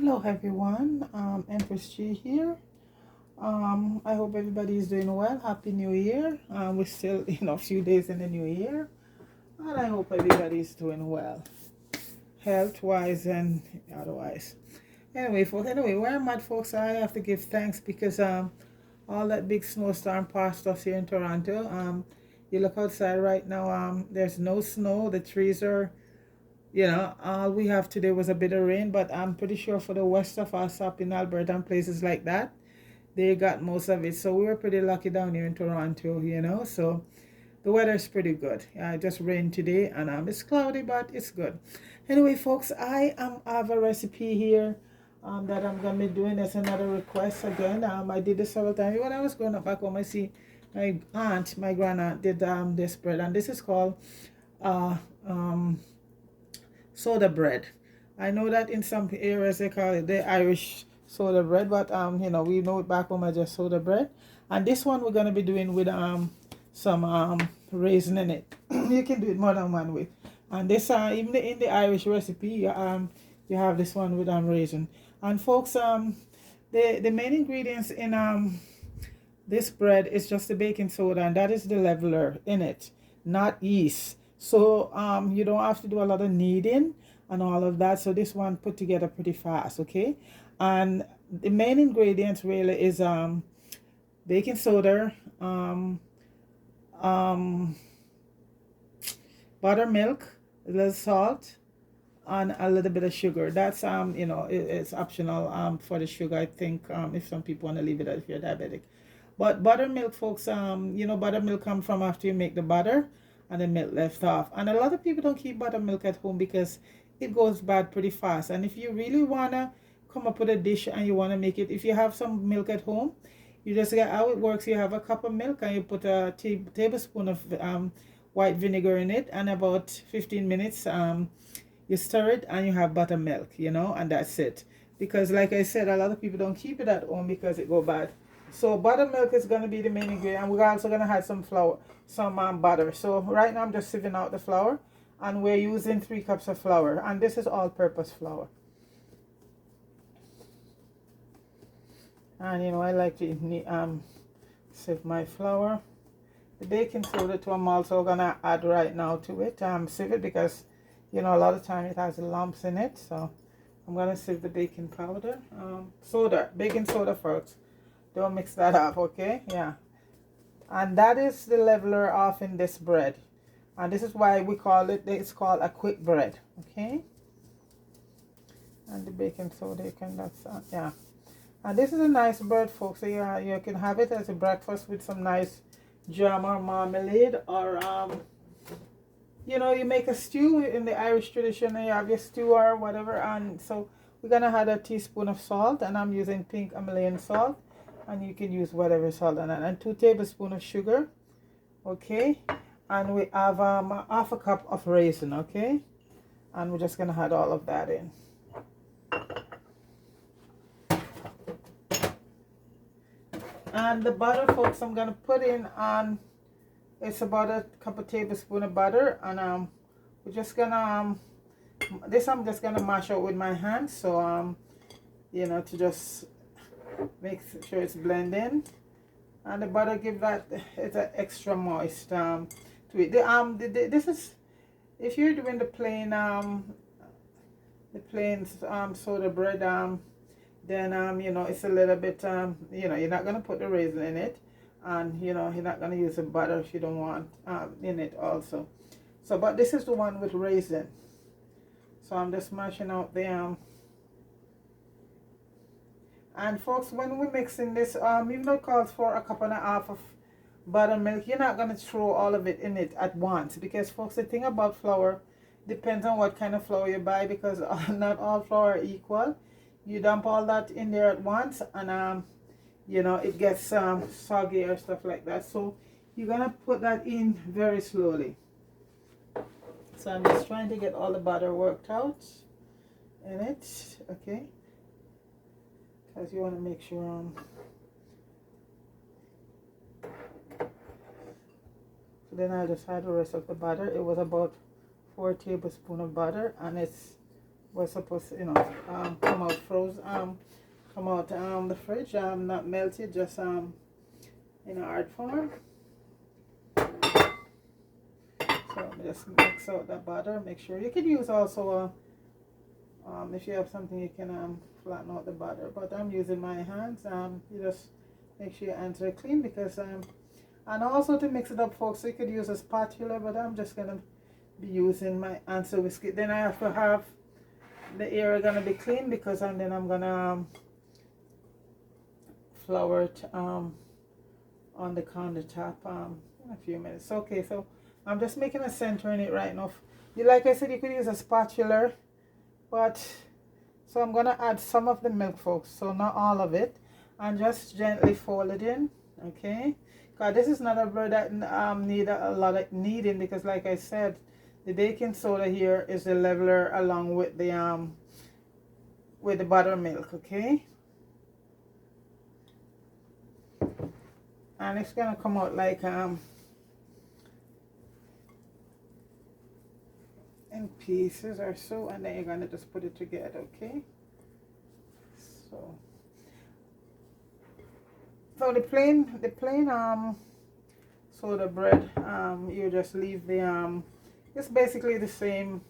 Hello everyone, Empress G here. I hope everybody is doing well. Happy New Year. We're still a few days in the new year, and I hope everybody is doing well, health wise and otherwise. Anyway, where I'm at, folks, I have to give thanks because all that big snowstorm passed us here in Toronto. You look outside right now. There's no snow. The trees are, all we have today was a bit of rain, but I'm pretty sure for the west of us up in Alberta and places like that, they got most of it. So we were pretty lucky down here in Toronto. So the weather is pretty good. It just rained today, and it's cloudy, but it's good. Anyway, folks, have a recipe here that I'm gonna be doing. That's another request again. I did this several times when I was growing up back home. I see my grand aunt did this bread, and this is called uh um soda bread. I know that in some areas they call it the Irish soda bread, but we know it back home as just soda bread. And this one we're gonna be doing with some raisin in it. You can do it more than one way. And this even in the Irish recipe, you have this one with raisin. And folks, the main ingredients in this bread is just the baking soda, and that is the leveler in it, not yeast. So you don't have to do a lot of kneading and all of that. So this one put together pretty fast, okay? And the main ingredients really is baking soda, um, buttermilk, a little salt, and a little bit of sugar. That's it's optional for the sugar, I think, if some people want to leave it if you're diabetic. But buttermilk, folks, buttermilk come from after you make the butter and the milk left off. And a lot of people don't keep buttermilk at home because it goes bad pretty fast. And if you really wanna come up with a dish and you wanna make it, if you have some milk at home, you just get how it works. You have a cup of milk and you put a tablespoon of white vinegar in it, and about 15 minutes you stir it and you have buttermilk, and that's it. Because like I said, a lot of people don't keep it at home because it go bad. So buttermilk is going to be the main ingredient, and we're also going to add some flour, some butter. So right now I'm just sieving out the flour, and we're using 3 cups of flour, and this is all-purpose flour. And I like to sieve my flour. The baking soda too, I'm also gonna add right now to it. Sieve it because a lot of time it has lumps in it. So I'm gonna sieve the baking powder, baking soda first. Don't mix that up, okay? Yeah. And that is the leveler off in this bread. And this is why we call it's called a quick bread, okay? And the baking soda, yeah. And this is a nice bread, folks. So yeah, you can have it as a breakfast with some nice jam or marmalade, or you make a stew in the Irish tradition. You have your stew or whatever. And so we're gonna add a teaspoon of salt, and I'm using pink Himalayan salt, and you can use whatever salt on that, and 2 tablespoons of sugar, okay? And we have half a cup of raisin, okay? And we're just gonna add all of that in. And the butter, folks, I'm gonna put in on, it's about a couple tablespoons of butter, and we're just gonna this I'm just gonna mash out with my hands, so to just make sure it's blending. And the butter give that it's an extra moist to it. This is, if you're doing the plain soda bread, then it's a little bit you're not gonna put the raisin in it, and you're not gonna use the butter if you don't want in it also. So but this is the one with raisin, so I'm just mashing out the and folks, when we're mixing this, even though it calls for a cup and a half of buttermilk, you're not gonna throw all of it in it at once, because folks, the thing about flour depends on what kind of flour you buy, because not all flour are equal. You dump all that in there at once, and it gets soggy or stuff like that. So you're gonna put that in very slowly. So I'm just trying to get all the butter worked out in it, okay? Because you want to make sure so then I'll just add the rest of the butter. It was about 4 tablespoons of butter, and it's was supposed to, you know, come out frozen, come out the fridge, not melted, just in a hard form. So just mix out the butter. Make sure you can use also if you have something you can flatten out the butter, but I'm using my hands. You just make sure your hands are clean, because and also to mix it up, folks, so you could use a spatula, but I'm just gonna be using my hands to whisk it. Then I have to have the area gonna be clean, because and then I'm gonna flour it on the countertop in a few minutes. Okay, so I'm just making a center in it right now. You, like I said, you could use a spatula, but so I'm gonna add some of the milk, folks, so not all of it, and just gently fold it in. Okay, because this is not a bread that need a lot of kneading, because like I said, the baking soda here is the leveler along with the buttermilk. Okay, and it's gonna come out like in pieces or so, and then you're gonna just put it together. Okay, so the plain soda bread, you just leave the it's basically the same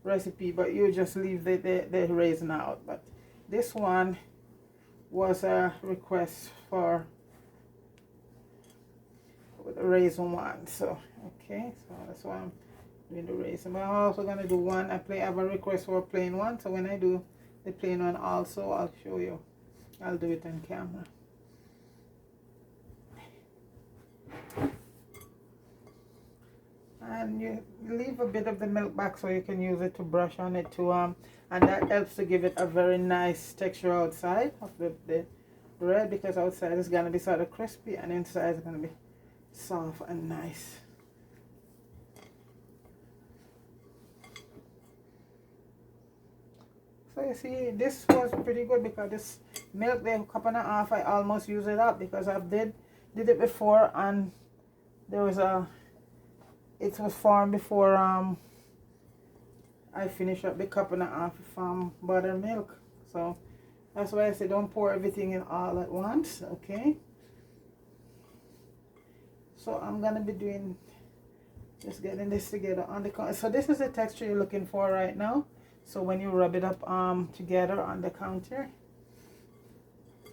recipe, but you just leave the raisin out. But this one was a request for the raisin one, so okay, so that's why I'm doing the raisin. But I'm also gonna do one. I have a request for a plain one, so when I do the plain one also, I'll show you. I'll do it on camera. And you leave a bit of the milk back so you can use it to brush on it too, and that helps to give it a very nice texture outside of the bread, because outside is gonna be sort of crispy and inside is gonna be soft and nice. So you see, this was pretty good, because this milk, the cup and a half, I almost used it up, because I did it before, and there was it was formed before I finished up the cup and a half of buttermilk. So that's why I say don't pour everything in all at once. Okay, so I'm gonna be doing just getting this together on the counter. So this is the texture you're looking for right now. So when you rub it up together on the counter,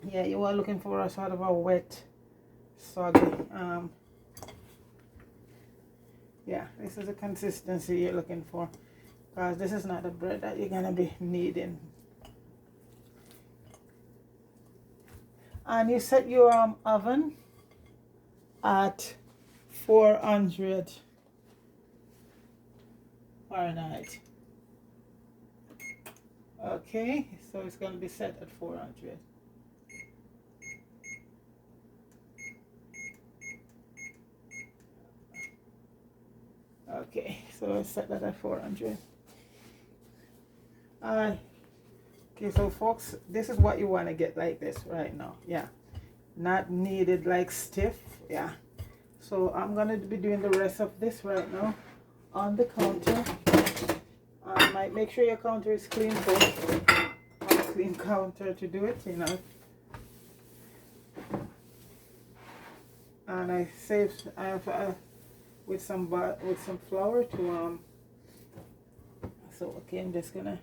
yeah, you are looking for a sort of a wet, soggy yeah, this is the consistency you're looking for, because this is not the bread that you're gonna be kneading. And you set your oven at 400 Fahrenheit. Okay, so it's gonna be set at 400. Okay, so I set that at 400. Okay, so folks, this is what you want to get like this right now. Yeah, not kneaded like stiff. Yeah, so I'm gonna be doing the rest of this right now on the counter. Might make sure your counter is clean, folks. On a clean counter to do it, you know. And I have with some flour to so okay, I'm just gonna,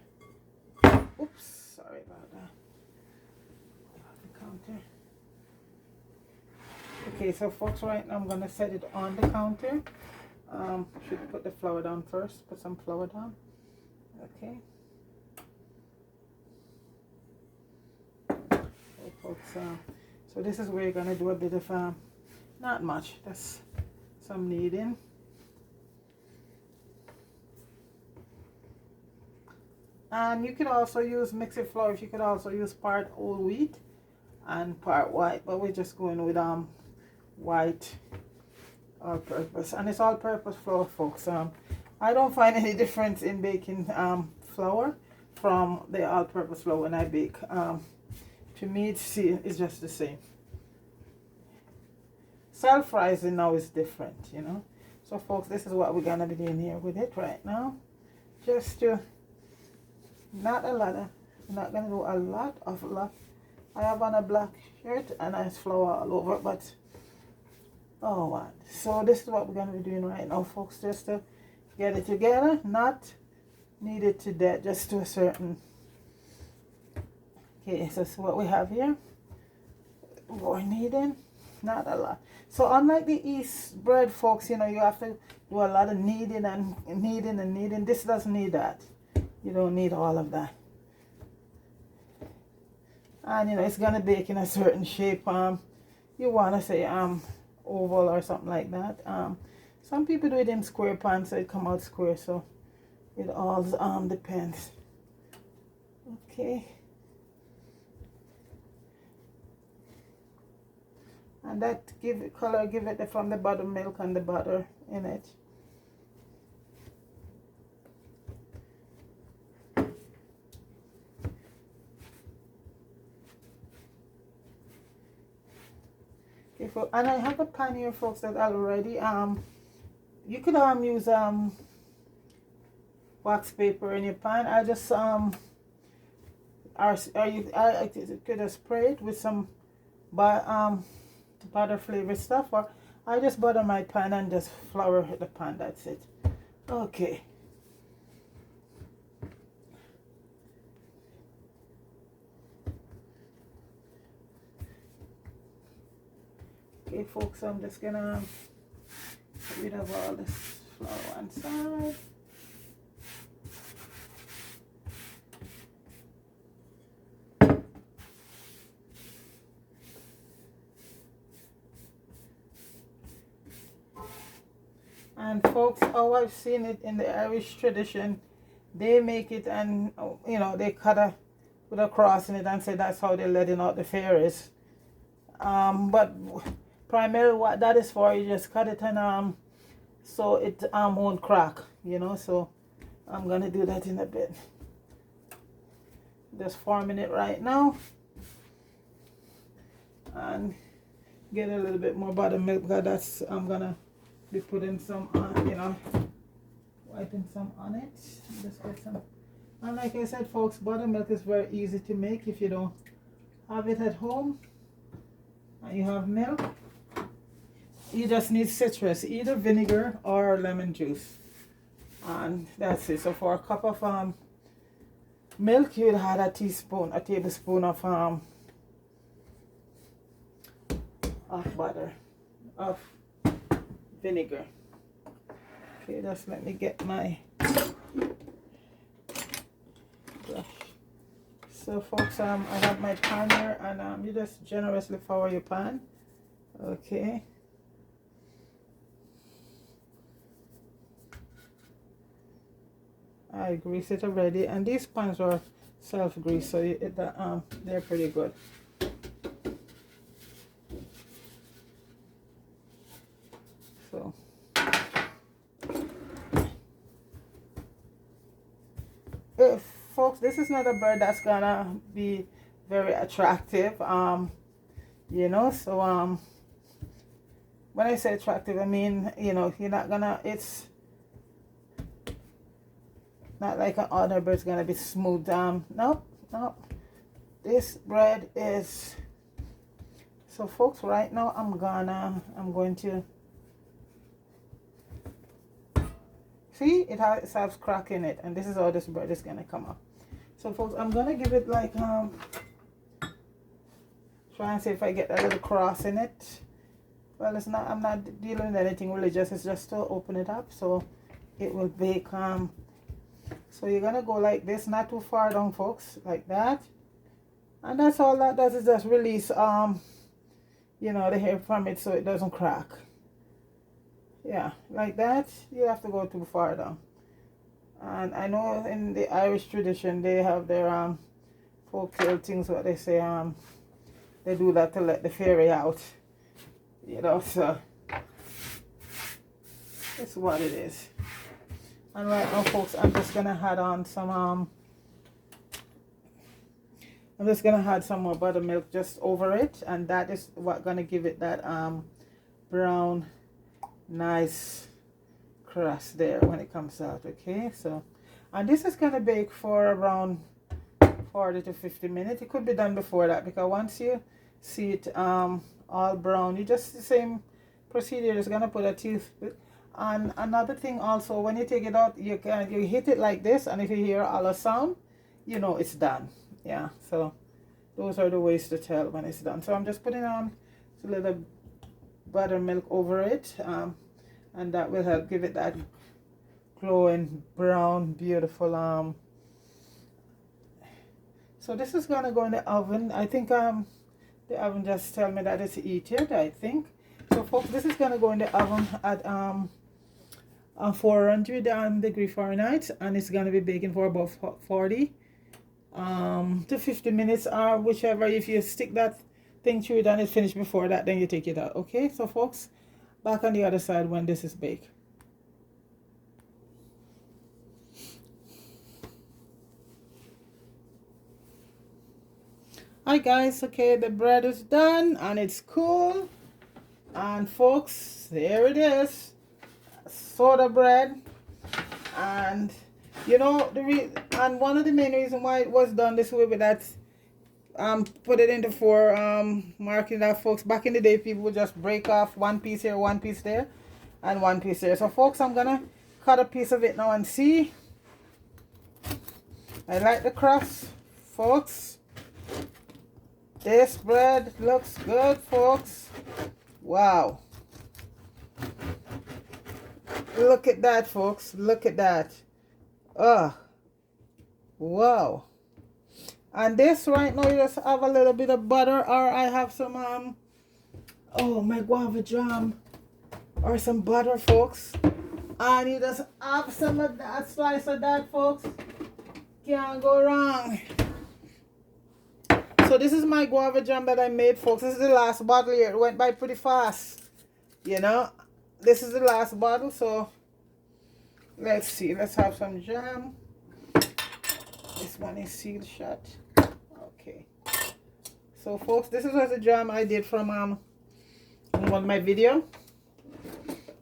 oops, sorry about that, off the counter. Okay, so folks, right now I'm gonna set it on the counter. Should put the flour down first. Put some flour down. Okay, so folks, so this is where you're gonna do a bit of not much, just some kneading. And you can also use mixed flour. You could also use part whole wheat and part white, but we're just going with white all purpose, and it's all purpose flour, folks. I don't find any difference in baking flour from the all purpose flour when I bake. To me it's just the same. Self-rising now is different, you know. So folks, this is what we're gonna be doing here with it right now, just to not a lot. I'm not gonna do a lot. I have on a black shirt and I flour all over, but oh what? So this is what we're gonna be doing right now, folks, just to get it together. Not needed to that, just to a certain. Okay, so this is what we have here. We're needing not a lot. So unlike the yeast bread, folks, you know, you have to do a lot of kneading and kneading. This doesn't need that. You don't need all of that. And you know, it's gonna bake in a certain shape. You wanna say oval or something like that. Some people do it in square pan, so it come out square. So it all depends. Okay. And that give it color, give it from the buttermilk and the butter in it. Okay, and I have a pan here, folks, that already you could use wax paper in your pan. I just I could have spray it with some butter flavor stuff, or I just butter my pan and just flour the pan. That's it. Okay. Okay, folks, I'm just gonna get rid of all this flour on side. And folks, how I've seen it in the Irish tradition, they make it and you know, they put a cross in it and say that's how they're letting out the fairies. But primarily what that is for, you just cut it and so it won't crack, you know. So I'm gonna do that in a bit. Just forming it right now and get a little bit more buttermilk, because that's I'm gonna be putting some on, you know, wiping some on it. Just get some. And like I said, folks, buttermilk is very easy to make if you don't have it at home and you have milk. You just need citrus, either vinegar or lemon juice, and that's it. So for a cup of milk, you'd add a tablespoon of butter, of vinegar. Okay, just let me get my brush. So folks, I have my pan here, and you just generously flour your pan. Okay. I grease it already, and these pans are self-grease, so they're pretty good. So folks, this is not a bread that's gonna be very attractive, you know. So when I say attractive, I mean, you know, you're not gonna, it's not like an other bread is gonna be smooth. Nope. This bread is. So folks, right now I'm going to see it has crack in it, and this is how this bread is gonna come up. So folks, I'm gonna give it like try and see if I get a little cross in it. Well, it's not, I'm not dealing with anything religious, it's just to open it up so it will bake. So you're gonna go like this, not too far down, folks, like that, and that's all that does, is just release you know, the hair from it so it doesn't crack. Yeah, like that. You have to go too far down. And I know in the Irish tradition they have their folktale things, what they say, they do that to let the fairy out, you know. So it's what it is. And right now, folks, I'm just gonna add on some I'm just gonna add some more buttermilk just over it, and that is what gonna give it that brown nice crust there when it comes out. Okay, so And this is gonna bake for around 40 to 50 minutes. It could be done before that, because once you see it all brown, you just the same procedure is gonna put a toothpick. And another thing also, when you take it out, you hit it like this, and if you hear all the sound, you know it's done. Yeah, so those are the ways to tell when it's done. So I'm just putting on a little buttermilk over it, and that will help give it that glowing brown beautiful. So this is gonna go in the oven. I think the oven just tell me that it's heated, I think. So folks, this is gonna go in the oven at 400 degree Fahrenheit, and it's gonna be baking for about 40 to 50 minutes, or whichever. If you stick that thing through it and it's finished before that, then you take it out. Okay, so folks, back on the other side when this is baked. Hi guys, okay, the bread is done and it's cool, and folks, there it is, soda bread. And you know and one of the main reasons why it was done this way with that put it into four marking that, folks, back in the day people would just break off one piece here, one piece there, and one piece there. So folks, I'm gonna cut a piece of it now and see. I like the crust, folks. This bread looks good, folks. Wow. Look at that, folks. Look at that. Wow. And this right now, you just have a little bit of butter, or I have some oh, my guava jam, or some butter, folks. And you just have some of that, slice of that, folks. Can't go wrong. So this is my guava jam that I made, folks. This is the last bottle here. It went by pretty fast, you know. This is the last bottle, so let's see. Let's have some jam. This one is sealed shut. Okay. So folks, this is the jam I did from one of my video.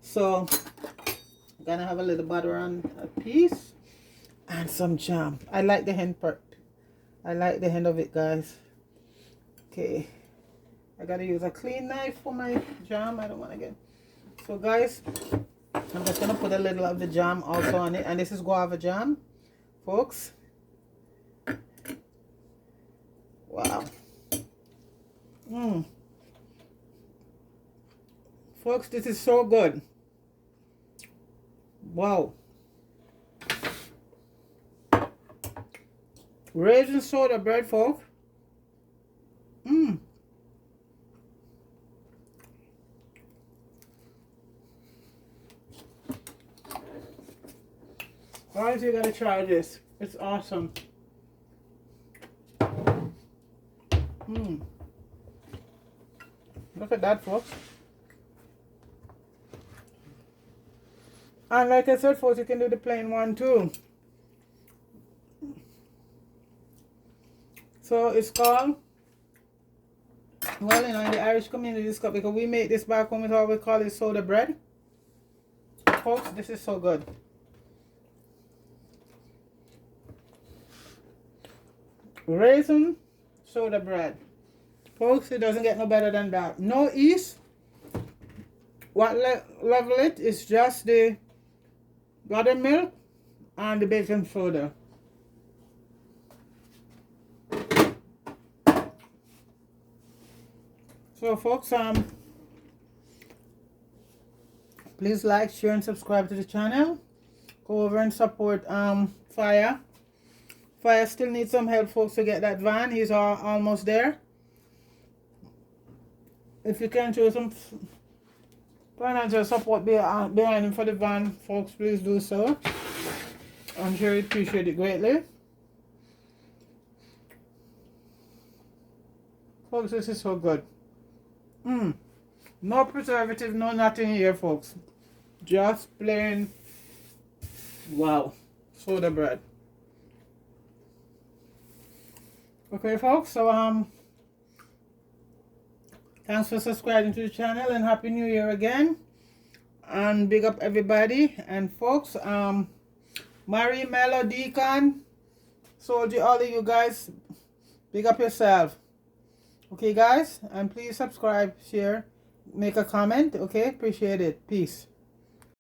So I'm gonna have a little butter on a piece and some jam. I like the end part. I like the end of it, guys. Okay, I gotta use a clean knife for my jam. I don't want to get. So guys, I'm just gonna put a little of the jam also on it, and this is guava jam, folks. Wow. Folks, this is so good. Wow. Raisin soda bread, folks. Guys, you gotta try this. It's awesome. Look at that, folks. And like I said, folks, you can do the plain one too. So it's called, well, you know, in the Irish community, it's called, because we make this back home, it's all we call it soda bread. Folks, this is so good. Raisin soda bread. Folks, it doesn't get no better than that. No yeast. What level it is just the buttermilk and the baking soda. So folks, please like, share, and subscribe to the channel. Go over and support Fire. Fire still needs some help, folks, to get that van. He's almost there. If you can show some financial support behind him for the van, folks, please do so. I'm sure he'd appreciate it greatly. Folks, this is so good. No preservative, no nothing here, folks. Just plain, wow, soda bread. Okay, folks, so thanks for subscribing to the channel, and Happy New Year again. And big up everybody. And folks, Marie, Mello, Deacon, Soldier, all of you guys, big up yourself. Okay, guys, and please subscribe, share, make a comment. Okay, appreciate it. Peace.